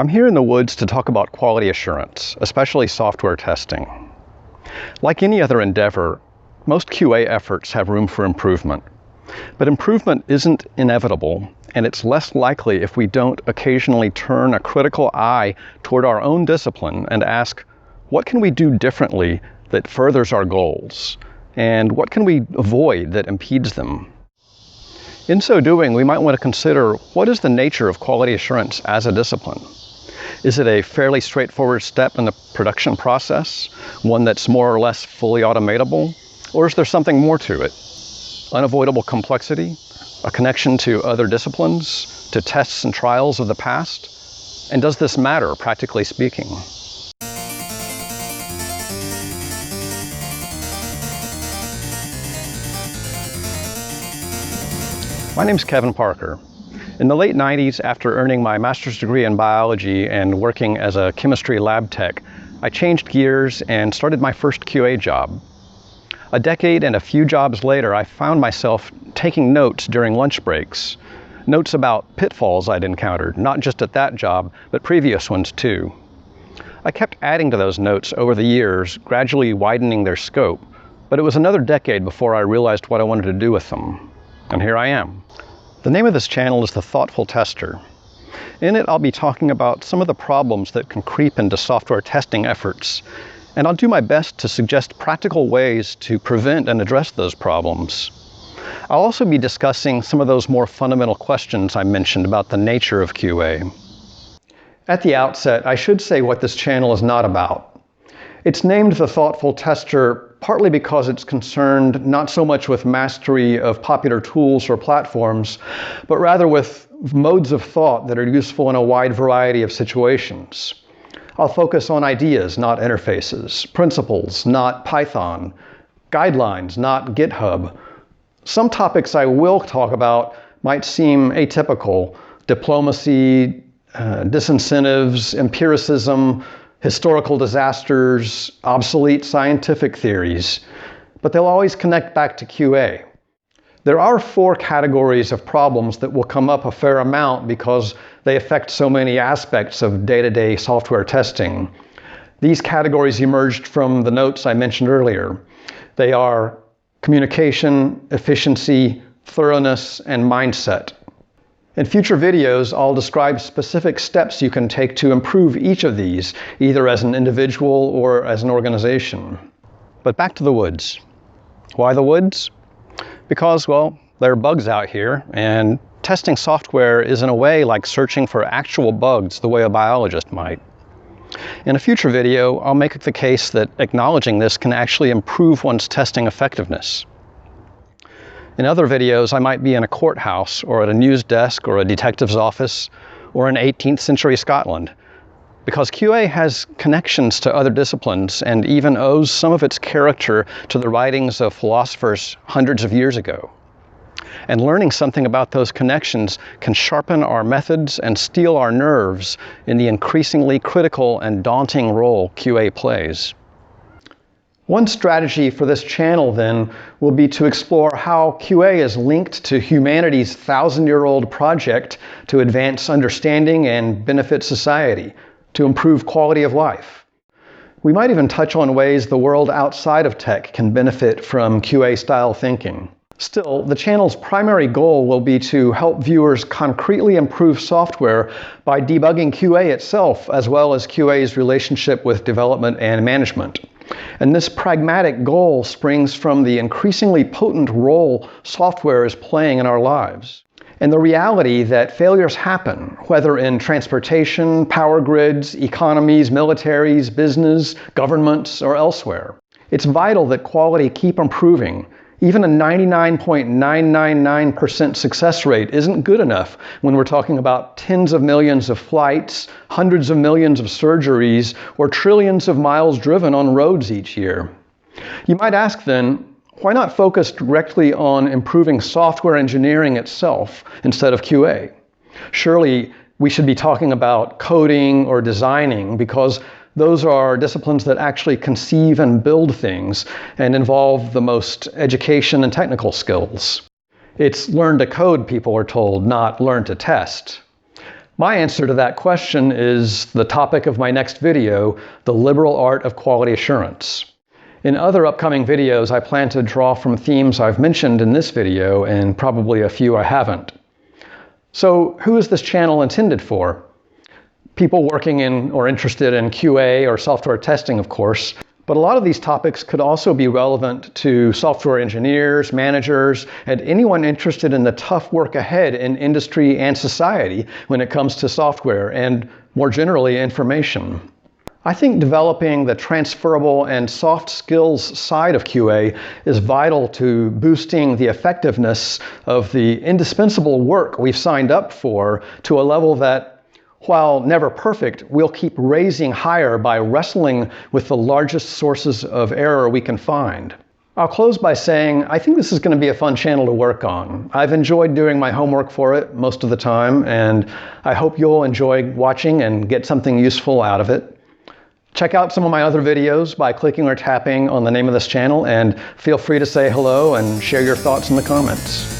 I'm here in the woods to talk about quality assurance, especially software testing. Like any other endeavor, most QA efforts have room for improvement. But improvement isn't inevitable, and it's less likely if we don't occasionally turn a critical eye toward our own discipline and ask, what can we do differently that furthers our goals? And what can we avoid that impedes them? In so doing, we might want to consider, what is the nature of quality assurance as a discipline? Is it a fairly straightforward step in the production process, one that's more or less fully automatable? Or is there something more to it? Unavoidable complexity? A connection to other disciplines? To tests and trials of the past? And does this matter, practically speaking? My name's Kevin Parker. In the late 90s, after earning my master's degree in biology and working as a chemistry lab tech, I changed gears and started my first QA job. A decade and a few jobs later, I found myself taking notes during lunch breaks. Notes about pitfalls I'd encountered, not just at that job, but previous ones too. I kept adding to those notes over the years, gradually widening their scope, but it was another decade before I realized what I wanted to do with them. And here I am. The name of this channel is The Thoughtful Tester. In it, I'll be talking about some of the problems that can creep into software testing efforts, and I'll do my best to suggest practical ways to prevent and address those problems. I'll also be discussing some of those more fundamental questions I mentioned about the nature of QA. At the outset, I should say what this channel is not about. It's named The Thoughtful Tester partly because it's concerned not so much with mastery of popular tools or platforms, but rather with modes of thought that are useful in a wide variety of situations. I'll focus on ideas, not interfaces, principles, not Python, guidelines, not GitHub. Some topics I will talk about might seem atypical: diplomacy, disincentives, empiricism, historical disasters, obsolete scientific theories, but they'll always connect back to QA. There are 4 categories of problems that will come up a fair amount because they affect so many aspects of day-to-day software testing. These categories emerged from the notes I mentioned earlier. They are communication, efficiency, thoroughness, and mindset. In future videos, I'll describe specific steps you can take to improve each of these, either as an individual or as an organization. But back to the woods. Why the woods? Because, well, there are bugs out here, and testing software is in a way like searching for actual bugs the way a biologist might. In a future video, I'll make the case that acknowledging this can actually improve one's testing effectiveness. In other videos, I might be in a courthouse, or at a news desk, or a detective's office, or in 18th century Scotland, because QA has connections to other disciplines and even owes some of its character to the writings of philosophers hundreds of years ago. And learning something about those connections can sharpen our methods and steel our nerves in the increasingly critical and daunting role QA plays. One strategy for this channel, then, will be to explore how QA is linked to humanity's 1,000-year-old project to advance understanding and benefit society, to improve quality of life. We might even touch on ways the world outside of tech can benefit from QA-style thinking. Still, the channel's primary goal will be to help viewers concretely improve software by debugging QA itself, as well as QA's relationship with development and management. And this pragmatic goal springs from the increasingly potent role software is playing in our lives, and the reality that failures happen, whether in transportation, power grids, economies, militaries, business, governments, or elsewhere. It's vital that quality keep improving. Even a 99.999% success rate isn't good enough when we're talking about tens of millions of flights, hundreds of millions of surgeries, or trillions of miles driven on roads each year. You might ask then, why not focus directly on improving software engineering itself instead of QA? Surely we should be talking about coding or designing, because those are disciplines that actually conceive and build things and involve the most education and technical skills. It's learn to code, people are told, not learn to test. My answer to that question is the topic of my next video, the liberal art of quality assurance. In other upcoming videos, I plan to draw from themes I've mentioned in this video and probably a few I haven't. So who is this channel intended for? People working in or interested in QA or software testing, of course, but a lot of these topics could also be relevant to software engineers, managers, and anyone interested in the tough work ahead in industry and society when it comes to software and, more generally, information. I think developing the transferable and soft skills side of QA is vital to boosting the effectiveness of the indispensable work we've signed up for to a level that, while never perfect, we'll keep raising higher by wrestling with the largest sources of error we can find. I'll close by saying I think this is going to be a fun channel to work on. I've enjoyed doing my homework for it most of the time, and I hope you'll enjoy watching and get something useful out of it. Check out some of my other videos by clicking or tapping on the name of this channel, and feel free to say hello and share your thoughts in the comments.